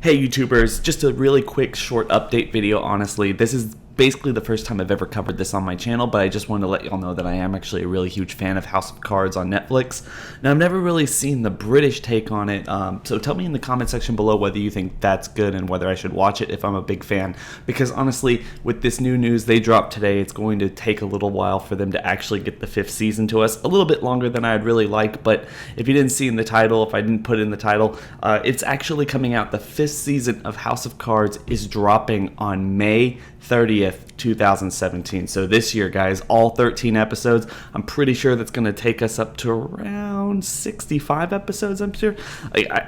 Hey YouTubers, just a really quick short update video. Honestly, this is basically the first time I've ever covered this on my channel, but I just wanted to let y'all know that I am actually a really huge fan of House of Cards on Netflix. Now, I've never really seen the British take on it, so tell me in the comment section below whether you think that's good and whether I should watch it if I'm a big fan, because honestly, with this new news they dropped today, it's going to take a little while for them to actually get the 5th season to us, a little bit longer than I'd really like. But if you didn't see in the title, if I didn't put it in the title, it's actually coming out. The 5th season of House of Cards is dropping on May 30th, 2017. So this year, guys, all 13 episodes. I'm pretty sure that's going to take us up to around 65 episodes, I'm sure.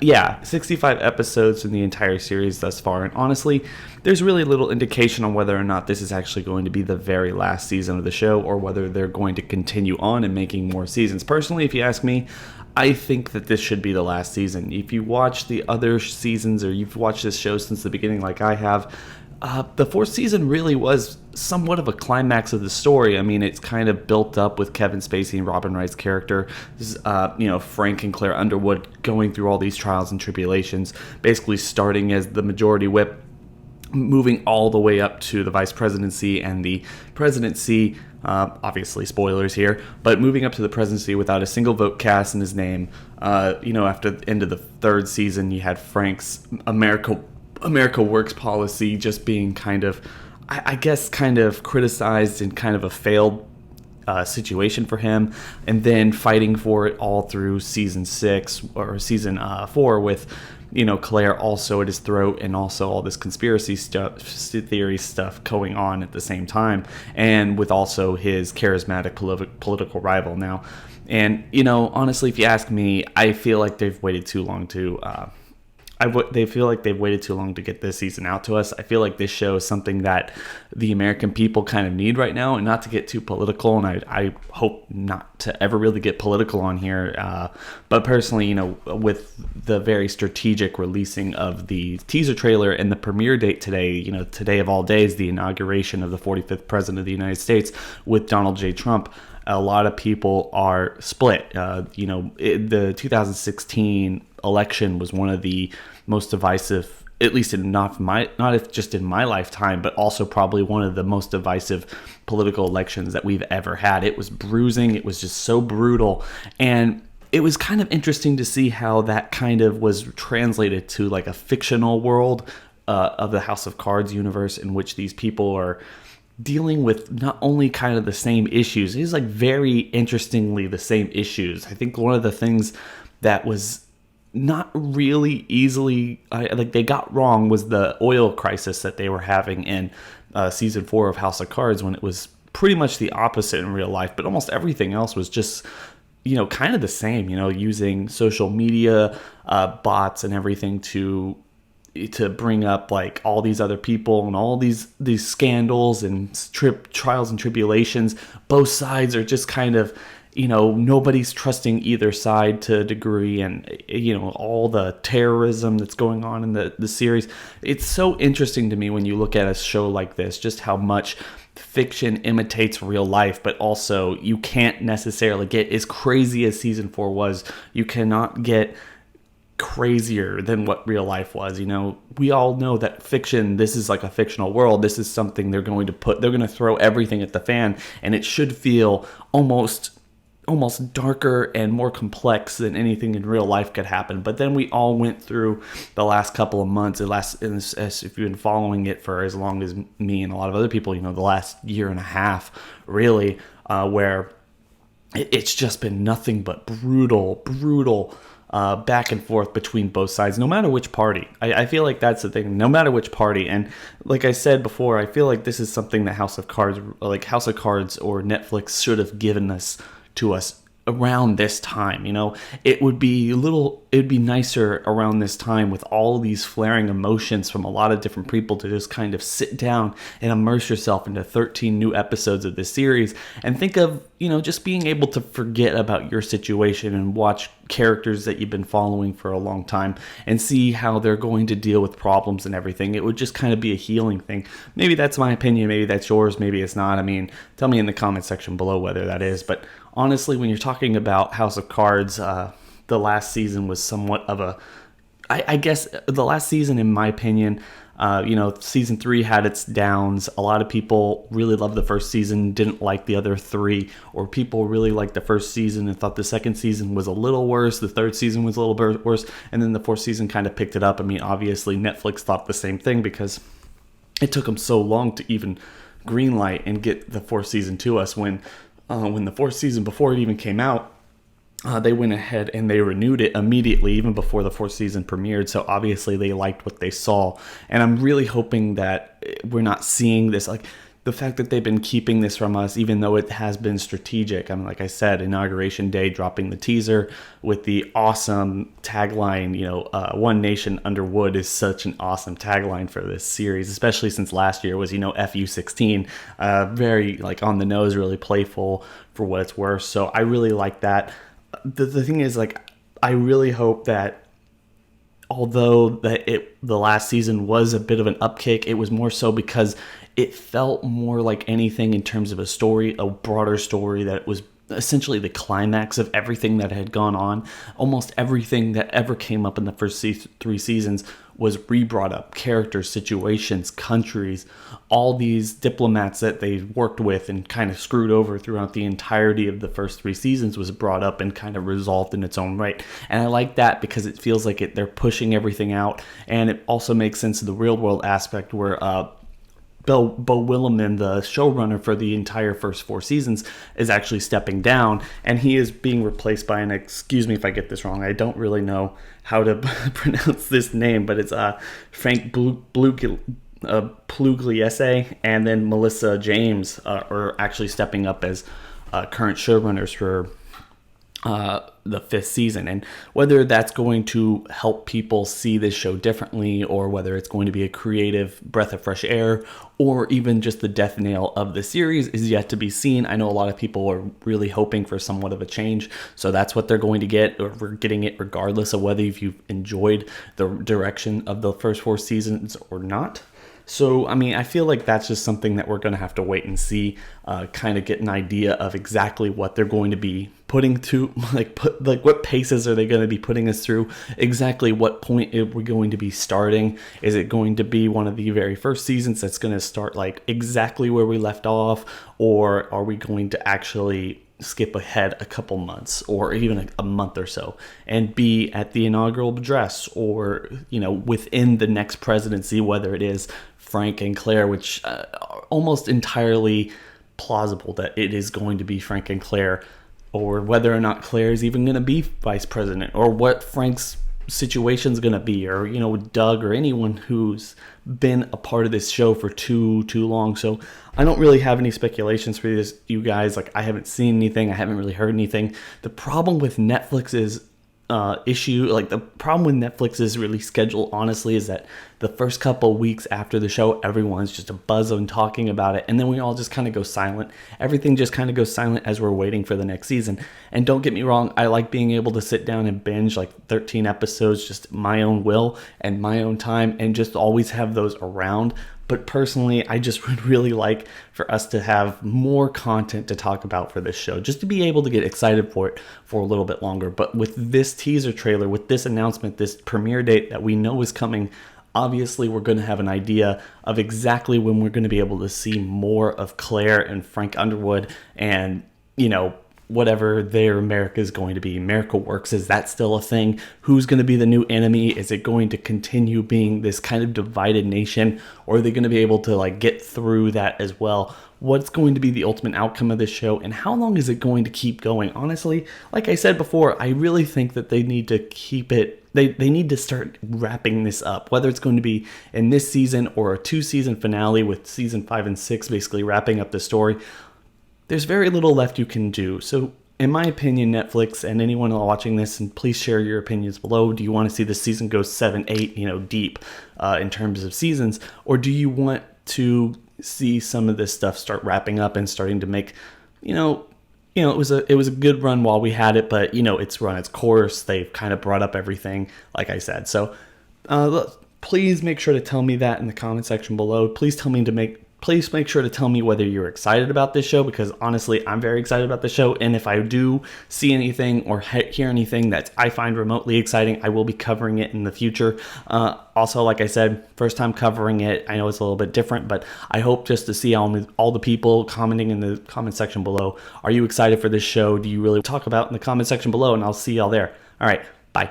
Yeah, 65 episodes in the entire series thus far. And honestly, there's really little indication on whether or not this is actually going to be the very last season of the show, or whether they're going to continue on and making more seasons. Personally, if you ask me, I think that this should be the last season. If you watch the other seasons, or you've watched this show since the beginning like I have, the 4th season really was somewhat of a climax of the story. I mean, it's kind of built up with Kevin Spacey and Robin Wright's character, Frank and Claire Underwood going through all these trials and tribulations, basically starting as the majority whip, moving all the way up to the vice presidency and the presidency. Obviously, spoilers here, but moving up to the presidency without a single vote cast in his name. After the end of the 3rd season, you had Frank's America Works policy just being kind of, I guess, kind of criticized and kind of a failed situation for him, and then fighting for it all through season 6 or season 4 with Claire also at his throat, and also all this conspiracy theory stuff going on at the same time, and with also his charismatic political rival now. And honestly, if you ask me, I feel like they've waited too long to they feel like they've waited too long to get this season out to us. I feel like this show is something that the American people kind of need right now, and not to get too political, and I hope not to ever really get political on here, but personally, with the very strategic releasing of the teaser trailer and the premiere date today, today of all days, the inauguration of the 45th president of the United States with Donald J. Trump, a lot of people are split. The 2016 election was one of the most divisive, at least not just in my lifetime, but also probably one of the most divisive political elections that we've ever had. It was bruising. It was just so brutal. And it was kind of interesting to see how that kind of was translated to like a fictional world of the House of Cards universe, in which these people are dealing with not only kind of the same issues, it's like very interestingly the same issues. I think one of the things that was not really easily they got wrong was the oil crisis that they were having in season 4 of House of Cards, when it was pretty much the opposite in real life, but almost everything else was just kind of the same, using social media bots and everything to bring up like all these other people and all these scandals and trials and tribulations. Both sides are just kind of, nobody's trusting either side to a degree, and all the terrorism that's going on in the series. It's so interesting to me when you look at a show like this, just how much fiction imitates real life, but also you can't necessarily get as crazy as season 4 was. You cannot get crazier than what real life was. We all know that fiction, this is like a fictional world. This is something they're going to throw everything at the fan, and it should feel almost darker and more complex than anything in real life could happen. But then we all went through the last couple of months, as if you've been following it for as long as me and a lot of other people, the last year and a half, really, where it's just been nothing but brutal back and forth between both sides, no matter which party. I feel like that's the thing, no matter which party. And like I said before, I feel like this is something that House of Cards or Netflix should have given to us around this time. It would be nicer around this time, with all these flaring emotions from a lot of different people, to just kind of sit down and immerse yourself into 13 new episodes of this series, and think of just being able to forget about your situation and watch characters that you've been following for a long time and see how they're going to deal with problems and everything. It would just kind of be a healing thing. Maybe that's my opinion, maybe that's yours, maybe it's not. I mean, tell me in the comment section below whether that is. But honestly, when you're talking about House of Cards, the last season was somewhat of I guess the last season, in my opinion, season 3 had its downs. A lot of people really loved the first season, didn't like the other 3, or people really liked the first season and thought the second season was a little worse, the third season was a little bit worse, and then the fourth season kind of picked it up. I mean, obviously Netflix thought the same thing because it took them so long to even greenlight and get the fourth season to us. When the fourth season, before it even came out, they went ahead and they renewed it immediately, even before the fourth season premiered. So obviously they liked what they saw. And I'm really hoping that we're not seeing this, like the fact that they've been keeping this from us, even though it has been strategic. I mean, like I said, Inauguration Day, dropping the teaser with the awesome tagline, One Nation Underwood is such an awesome tagline for this series, especially since last year was, FU16, very like on the nose, really playful for what it's worth. So I really like that. The thing is, like, I really hope that although the last season was a bit of an upkick, it was more so because it felt more like anything in terms of a story, a broader story that was essentially the climax of everything that had gone on. Almost everything that ever came up in the first 3 seasons was re-brought up. Characters, situations, countries, all these diplomats that they worked with and kind of screwed over throughout the entirety of the first 3 seasons was brought up and kind of resolved in its own right. And I like that because it feels like they're pushing everything out, and it also makes sense of the real world aspect where Bo Willimon, the showrunner for the entire first 4 seasons, is actually stepping down, and he is being replaced by excuse me if I get this wrong, I don't really know how to pronounce this name, but it's Frank Pugliese, and then Melissa James are actually stepping up as current showrunners for the 5th season. And whether that's going to help people see this show differently, or whether it's going to be a creative breath of fresh air, or even just the death nail of the series, is yet to be seen. I know a lot of people are really hoping for somewhat of a change, so that's what they're going to get, or we're getting it regardless of whether you've enjoyed the direction of the first 4 seasons or not. So, I mean, I feel like that's just something that we're going to have to wait and see, kind of get an idea of exactly what they're going to be putting to, what paces are they going to be putting us through, exactly what point are we going to be starting. Is it going to be one of the very first seasons that's going to start like exactly where we left off, or are we going to actually skip ahead a couple months or even a month or so and be at the inaugural address, or within the next presidency, whether it is Frank and Claire, which almost entirely plausible that it is going to be Frank and Claire, or whether or not Claire is even going to be vice president, or what Frank's situation is going to be, or Doug, or anyone who's been a part of this show for too long. So I don't really have any speculations for you guys. Like, I haven't seen anything, I haven't really heard anything. The problem with Netflix's the problem with Netflix's release schedule, honestly, is that the first couple weeks after the show, everyone's just a buzz on talking about it, and then we all just kind of go silent. Everything just kind of goes silent as we're waiting for the next season. And don't get me wrong, I like being able to sit down and binge like 13 episodes, just my own will and my own time, and just always have those around. But personally, I just would really like for us to have more content to talk about for this show, just to be able to get excited for it for a little bit longer. But with this teaser trailer, with this announcement, this premiere date that we know is coming, obviously we're going to have an idea of exactly when we're going to be able to see more of Claire and Frank Underwood, and, whatever their America is going to be. America Works, is that still a thing? Who's going to be the new enemy? Is it going to continue being this kind of divided nation, or are they going to be able to get through that as well? What's going to be the ultimate outcome of this show, and how long is it going to keep going? Honestly, like I said before, I really think that they need to keep it, they need to start wrapping this up, whether it's going to be in this season or a 2-season finale with season 5 and 6 basically wrapping up the story. There's very little left you can do. So in my opinion, Netflix and anyone watching this, and please share your opinions below, do you want to see this season go 7, 8, deep in terms of seasons? Or do you want to see some of this stuff start wrapping up and starting to make, it was a good run while we had it, but it's run its course. They've kind of brought up everything, like I said. So please make sure to tell me that in the comment section below. Please tell me to please make sure to tell me whether you're excited about this show, because honestly, I'm very excited about the show. And if I do see anything or hear anything that I find remotely exciting, I will be covering it in the future. Also, like I said, first time covering it. I know it's a little bit different, but I hope just to see all the people commenting in the comment section below. Are you excited for this show? Do you really talk about in the comment section below? And I'll see y'all there. All right, bye.